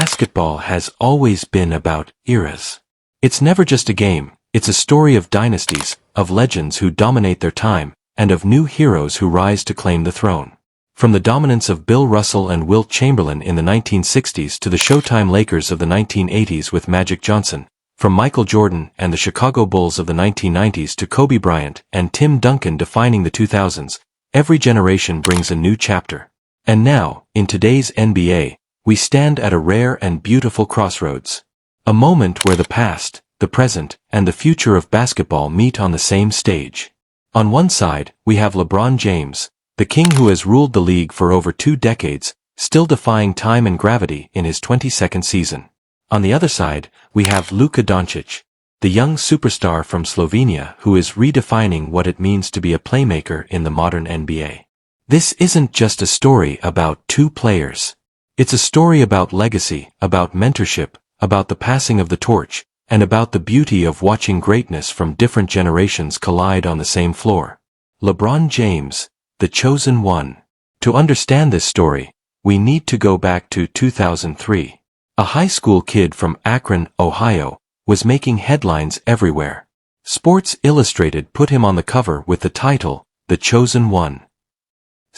Basketball has always been about eras. It's never just a game, it's a story of dynasties, of legends who dominate their time, and of new heroes who rise to claim the throne. From the dominance of Bill Russell and Wilt Chamberlain in the 1960s to the Showtime Lakers of the 1980s with Magic Johnson, from Michael Jordan and the Chicago Bulls of the 1990s to Kobe Bryant and Tim Duncan defining the 2000s, every generation brings a new chapter. And now, in today's NBA, we stand at a rare and beautiful crossroads. A moment where the past, the present, and the future of basketball meet on the same stage. On one side, we have LeBron James, the king who has ruled the league for over 2 decades, still defying time and gravity in his 22nd season. On the other side, we have Luka Doncic, the young superstar from Slovenia who is redefining what it means to be a playmaker in the modern NBA. This isn't just a story about 2 players. It's a story about legacy, about mentorship, about the passing of the torch, and about the beauty of watching greatness from different generations collide on the same floor. LeBron James, the chosen one. To understand this story, we need to go back to 2003. A high school kid from Akron, Ohio, was making headlines everywhere. Sports Illustrated put him on the cover with the title, The Chosen One.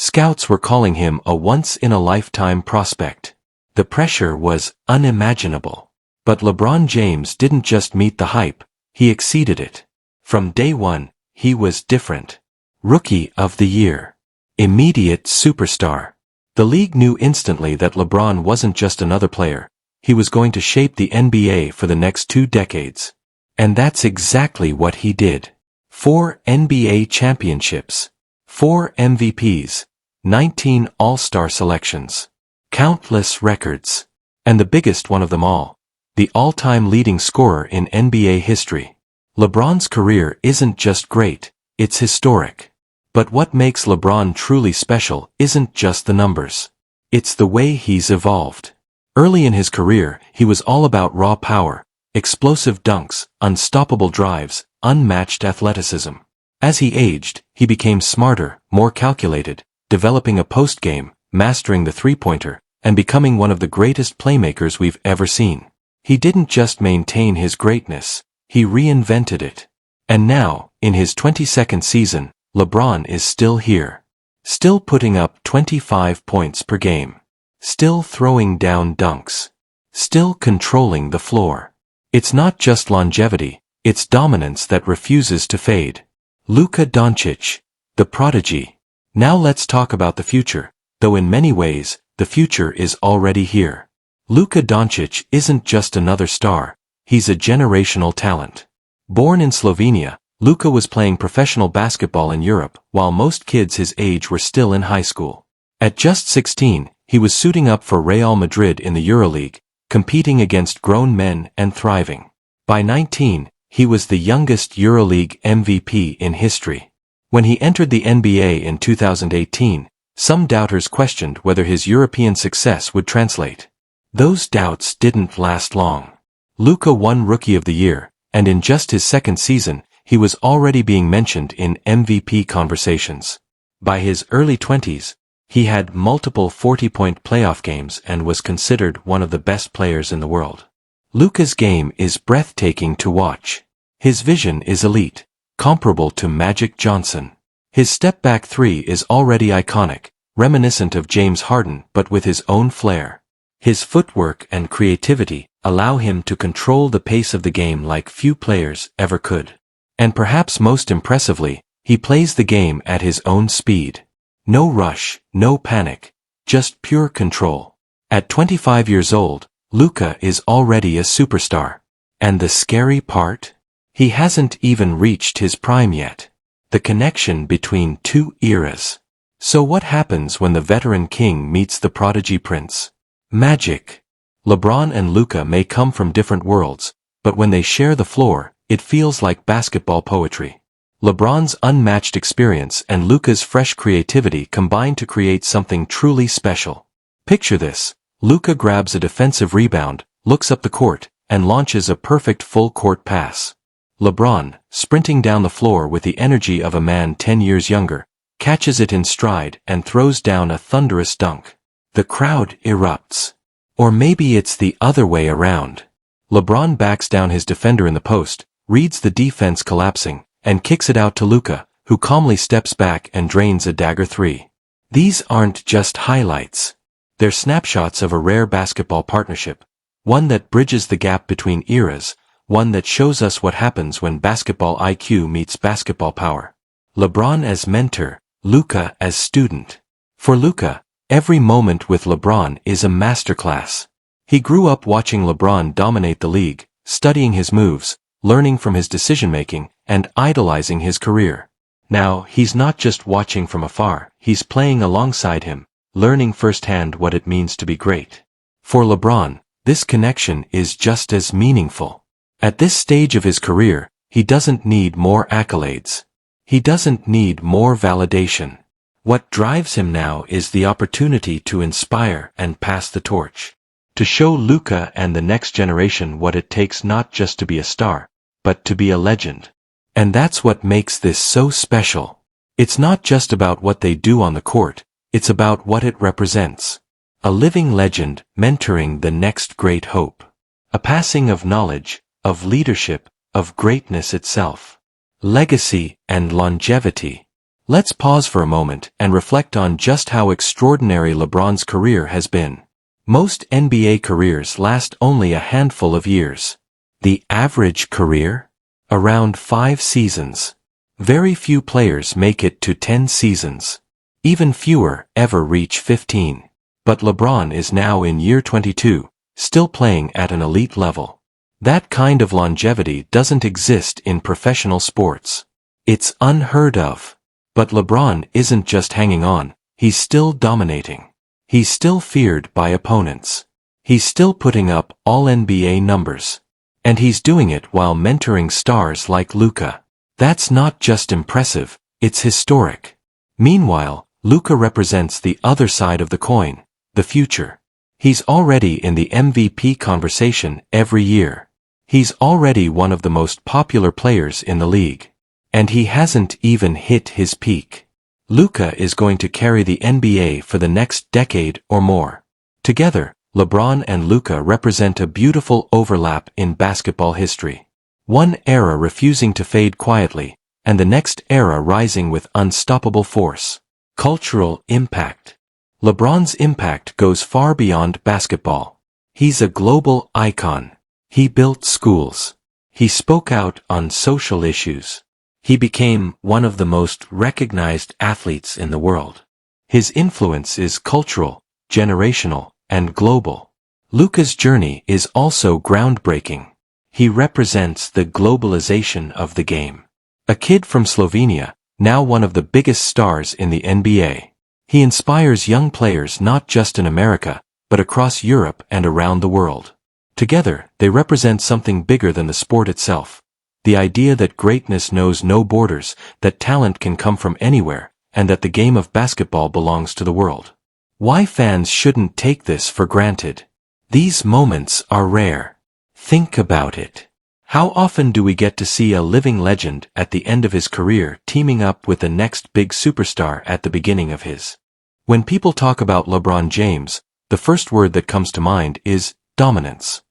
Scouts were calling him a once-in-a-lifetime prospect. The pressure was unimaginable. But LeBron James didn't just meet the hype, he exceeded it. From day one, he was different. Rookie of the Year. Immediate superstar. The league knew instantly that LeBron wasn't just another player, he was going to shape the NBA for the next 2 decades. And that's exactly what he did. 4 NBA championships. 4 MVPs. 19 All-Star selections. Countless records. And the biggest one of them all, the all-time leading scorer in NBA history. LeBron's career isn't just great, it's historic. But what makes LeBron truly special isn't just the numbers. It's the way he's evolved. Early in his career, he was all about raw power, explosive dunks, unstoppable drives, unmatched athleticism. As he aged, he became smarter, more calculated, developing a post-game, mastering the three-pointer, and becoming one of the greatest playmakers we've ever seen. He didn't just maintain his greatness, he reinvented it. And now, in his 22nd season, LeBron is still here. Still putting up 25 points per game. Still throwing down dunks. Still controlling the floor. It's not just longevity, it's dominance that refuses to fade. Luka Doncic, the prodigy. Now let's talk about the future, though in many ways, the future is already here. Luka Doncic isn't just another star, he's a generational talent. Born in Slovenia, Luka was playing professional basketball in Europe, while most kids his age were still in high school. At just 16, he was suiting up for Real Madrid in the EuroLeague, competing against grown men and thriving. By 19, he was the youngest EuroLeague MVP in history. When he entered the NBA in 2018, some doubters questioned whether his European success would translate. Those doubts didn't last long. Luka won Rookie of the Year, and in just his 2nd season, he was already being mentioned in MVP conversations. By his early 20s, he had multiple 40-point playoff games and was considered one of the best players in the world. Luka's game is breathtaking to watch. His vision is elite, comparable to Magic Johnson. His step-back 3 is already iconic, reminiscent of James Harden but with his own flair. His footwork and creativity allow him to control the pace of the game like few players ever could. And perhaps most impressively, he plays the game at his own speed. No rush, no panic, just pure control. At 25 years old, Luka is already a superstar. And the scary part? He hasn't even reached his prime yet. The connection between 2 eras. So what happens when the veteran king meets the prodigy prince? Magic. LeBron and Luka may come from different worlds, but when they share the floor, it feels like basketball poetry. LeBron's unmatched experience and Luka's fresh creativity combine to create something truly special. Picture this. Luka grabs a defensive rebound, looks up the court, and launches a perfect full-court pass. LeBron, sprinting down the floor with the energy of a man 10 years younger, catches it in stride and throws down a thunderous dunk. The crowd erupts. Or maybe it's the other way around. LeBron backs down his defender in the post, reads the defense collapsing, and kicks it out to Luka, who calmly steps back and drains a dagger three. These aren't just highlights. They're snapshots of a rare basketball partnership, one that bridges the gap between eras, one that shows us what happens when basketball IQ meets basketball power. LeBron as mentor, Luka as student. For Luka, every moment with LeBron is a masterclass. He grew up watching LeBron dominate the league, studying his moves, learning from his decision-making, and idolizing his career. Now, he's not just watching from afar, he's playing alongside him, learning firsthand what it means to be great. For LeBron, this connection is just as meaningful. At this stage of his career, he doesn't need more accolades. He doesn't need more validation. What drives him now is the opportunity to inspire and pass the torch. To show Luka and the next generation what it takes not just to be a star, but to be a legend. And that's what makes this so special. It's not just about what they do on the court, it's about what it represents. A living legend mentoring the next great hope. A passing of knowledge, of leadership, of greatness itself. Legacy and longevity. Let's pause for a moment and reflect on just how extraordinary LeBron's career has been. Most NBA careers last only a handful of years. The average career? Around 5 seasons. Very few players make it to 10 seasons. Even fewer ever reach 15. But LeBron is now in year 22, still playing at an elite level. That kind of longevity doesn't exist in professional sports. It's unheard of. But LeBron isn't just hanging on, he's still dominating. He's still feared by opponents. He's still putting up all-NBA numbers. And he's doing it while mentoring stars like Luka. That's not just impressive, it's historic. Meanwhile, Luka represents the other side of the coin, the future. He's already in the MVP conversation every year. He's already one of the most popular players in the league. And he hasn't even hit his peak. Luka is going to carry the NBA for the next decade or more. Together, LeBron and Luka represent a beautiful overlap in basketball history. One era refusing to fade quietly, and the next era rising with unstoppable force. Cultural impact. LeBron's impact goes far beyond basketball. He's a global icon. He built schools. He spoke out on social issues. He became one of the most recognized athletes in the world. His influence is cultural, generational, and global. Luka's journey is also groundbreaking. He represents the globalization of the game. A kid from Slovenia, now one of the biggest stars in the NBA. He inspires young players not just in America, but across Europe and around the world. Together, they represent something bigger than the sport itself. The idea that greatness knows no borders, that talent can come from anywhere, and that the game of basketball belongs to the world. Why fans shouldn't take this for granted. These moments are rare. Think about it. How often do we get to see a living legend at the end of his career teaming up with the next big superstar at the beginning of his? When people talk about LeBron James, the first word that comes to mind is dominance.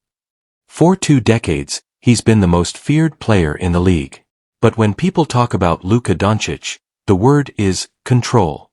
For 2 decades, he's been the most feared player in the league. But when people talk about Luka Doncic, the word is control.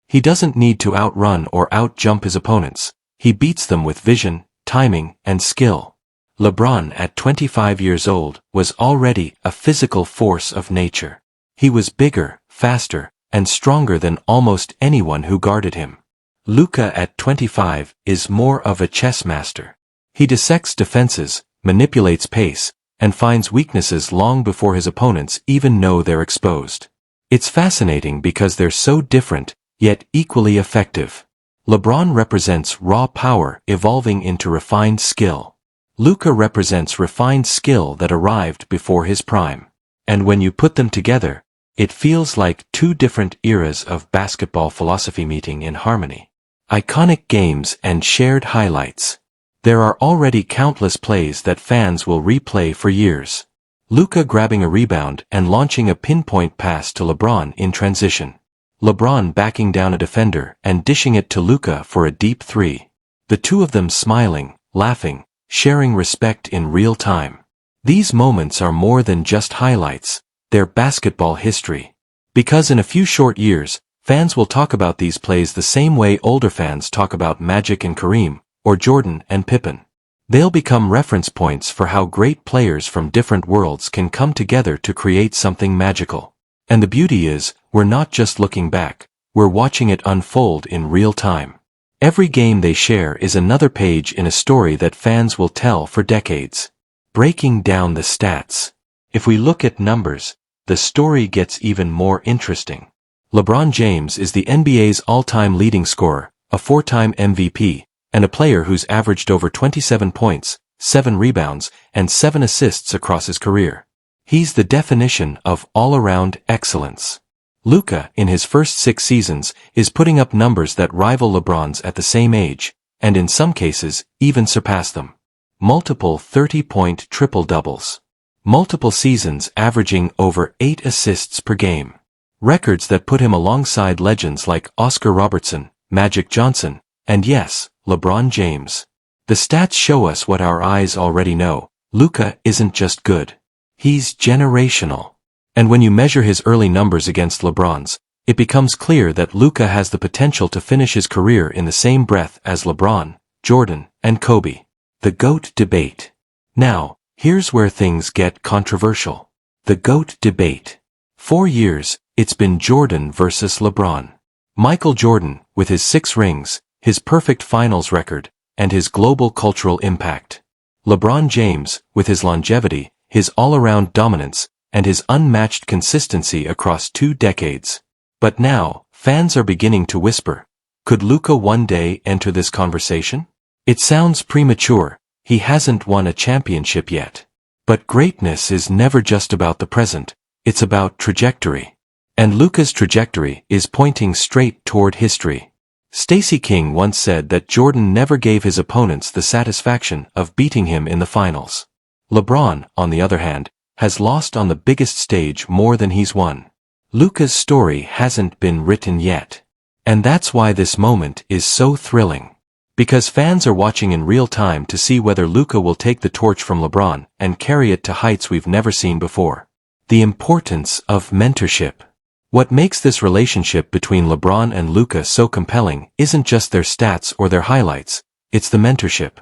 He doesn't need to outrun or outjump his opponents. He beats them with vision, timing, and skill. LeBron, at 25 years old, was already a physical force of nature. He was bigger, faster, and stronger than almost anyone who guarded him. Luka at 25 is more of a chess master. He dissects defenses, manipulates pace, and finds weaknesses long before his opponents even know they're exposed. It's fascinating because they're so different, yet equally effective. LeBron represents raw power evolving into refined skill. Luka represents refined skill that arrived before his prime. And when you put them together, it feels like 2 different eras of basketball philosophy meeting in harmony. Iconic games and shared highlights. There are already countless plays that fans will replay for years. Luka grabbing a rebound and launching a pinpoint pass to LeBron in transition. LeBron backing down a defender and dishing it to Luka for a deep 3. The two of them smiling, laughing, sharing respect in real time. These moments are more than just highlights, they're basketball history. Because in a few short years, fans will talk about these plays the same way older fans talk about Magic and Kareem, or Jordan and Pippen. They'll become reference points for how great players from different worlds can come together to create something magical. And the beauty is, we're not just looking back, we're watching it unfold in real time. Every game they share is another page in a story that fans will tell for decades. Breaking down the stats. If we look at numbers, the story gets even more interesting. LeBron James is the NBA's all-time leading scorer, a 4-time MVP, and a player who's averaged over 27 points, 7 rebounds, and 7 assists across his career. He's the definition of all-around excellence. Luka, in his first 6 seasons, is putting up numbers that rival LeBron's at the same age, and in some cases, even surpass them. Multiple 30-point triple-doubles. Multiple seasons averaging over 8 assists per game. Records that put him alongside legends like Oscar Robertson, Magic Johnson, and yes, LeBron James. The stats show us what our eyes already know. Luka isn't just good. He's generational. And when you measure his early numbers against LeBron's, it becomes clear that Luka has the potential to finish his career in the same breath as LeBron, Jordan, and Kobe. The GOAT debate. Now, here's where things get controversial. The GOAT debate. 4 years, it's been Jordan versus LeBron. Michael Jordan, with his 6 rings, his perfect finals record, and his global cultural impact. LeBron James, with his longevity, his all-around dominance, and his unmatched consistency across 2 decades. But now, fans are beginning to whisper, could Luka one day enter this conversation? It sounds premature, he hasn't won a championship yet. But greatness is never just about the present, it's about trajectory. And Luka's trajectory is pointing straight toward history. Stacey King once said that Jordan never gave his opponents the satisfaction of beating him in the finals. LeBron, on the other hand, has lost on the biggest stage more than he's won. Luka's story hasn't been written yet. And that's why this moment is so thrilling. Because fans are watching in real time to see whether Luka will take the torch from LeBron and carry it to heights we've never seen before. The importance of mentorship. What makes this relationship between LeBron and Luka so compelling isn't just their stats or their highlights, it's the mentorship.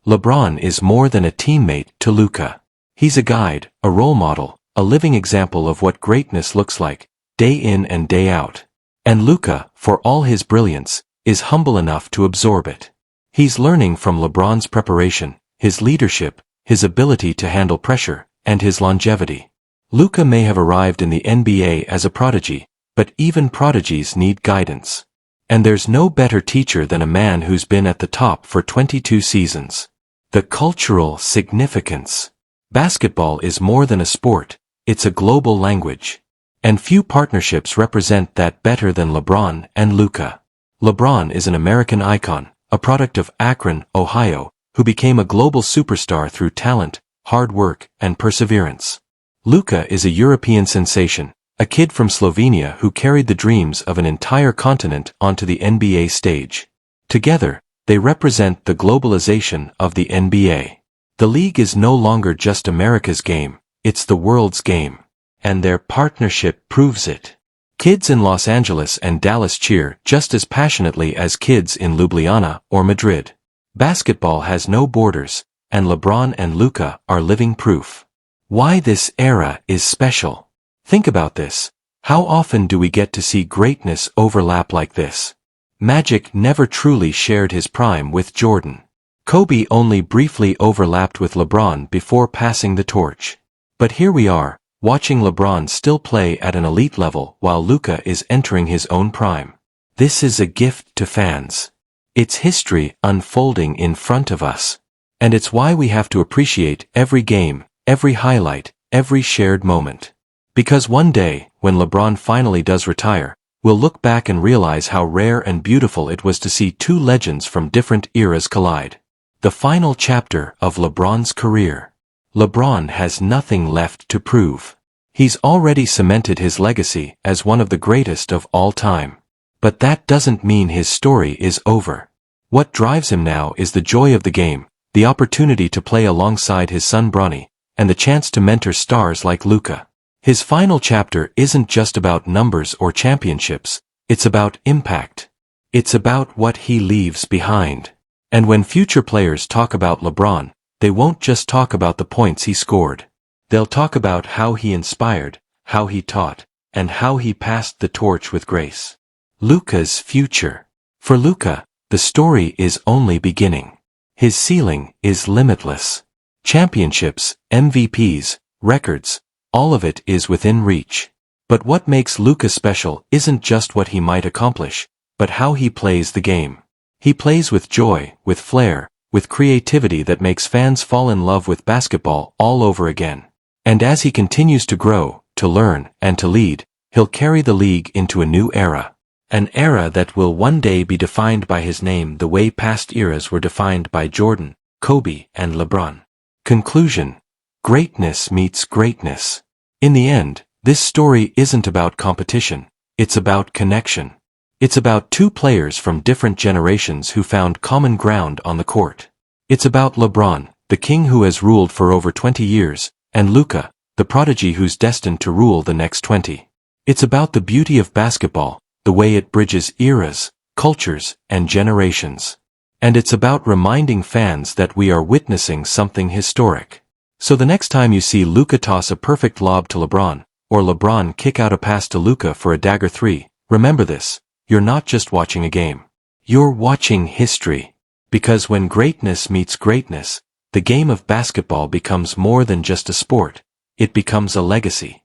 LeBron is more than a teammate to Luka. He's a guide, a role model, a living example of what greatness looks like, day in and day out. And Luka, for all his brilliance, is humble enough to absorb it. He's learning from LeBron's preparation, his leadership, his ability to handle pressure, and his longevity. Luka may have arrived in the NBA as a prodigy, but even prodigies need guidance. And there's no better teacher than a man who's been at the top for 22 seasons. The cultural significance. Basketball is more than a sport, it's a global language. And few partnerships represent that better than LeBron and Luka. LeBron is an American icon, a product of Akron, Ohio, who became a global superstar through talent, hard work, and perseverance. Luka is a European sensation, a kid from Slovenia who carried the dreams of an entire continent onto the NBA stage. Together, they represent the globalization of the NBA. The league is no longer just America's game, it's the world's game. And their partnership proves it. Kids in Los Angeles and Dallas cheer just as passionately as kids in Ljubljana or Madrid. Basketball has no borders, and LeBron and Luka are living proof. Why this era is special. Think about this. How often do we get to see greatness overlap like this? Magic never truly shared his prime with Jordan. Kobe only briefly overlapped with LeBron before passing the torch. But here we are, watching LeBron still play at an elite level while Luka is entering his own prime. This is a gift to fans. It's history unfolding in front of us. And it's why we have to appreciate every game, every highlight, every shared moment. Because one day, when LeBron finally does retire, we'll look back and realize how rare and beautiful it was to see 2 legends from different eras collide. The final chapter of LeBron's career. LeBron has nothing left to prove. He's already cemented his legacy as one of the greatest of all time. But that doesn't mean his story is over. What drives him now is the joy of the game, the opportunity to play alongside his son Bronny, and the chance to mentor stars like Luka. His final chapter isn't just about numbers or championships, it's about impact. It's about what he leaves behind. And when future players talk about LeBron, they won't just talk about the points he scored. They'll talk about how he inspired, how he taught, and how he passed the torch with grace. Luka's future. For Luka, the story is only beginning. His ceiling is limitless. Championships, MVPs, records, all of it is within reach. But what makes Luka special isn't just what he might accomplish, but how he plays the game. He plays with joy, with flair, with creativity that makes fans fall in love with basketball all over again. And as he continues to grow, to learn, and to lead, he'll carry the league into a new era. An era that will one day be defined by his name the way past eras were defined by Jordan, Kobe, and LeBron. Conclusion. Greatness meets greatness. In the end, this story isn't about competition, it's about connection. It's about two players from different generations who found common ground on the court. It's about LeBron, the king who has ruled for over 20 years, and Luka, the prodigy who's destined to rule the next 20. It's about the beauty of basketball, the way it bridges eras, cultures, and generations. And it's about reminding fans that we are witnessing something historic. So the next time you see Luka toss a perfect lob to LeBron, or LeBron kick out a pass to Luka for a dagger 3, remember this. You're not just watching a game. You're watching history. Because when greatness meets greatness, the game of basketball becomes more than just a sport. It becomes a legacy.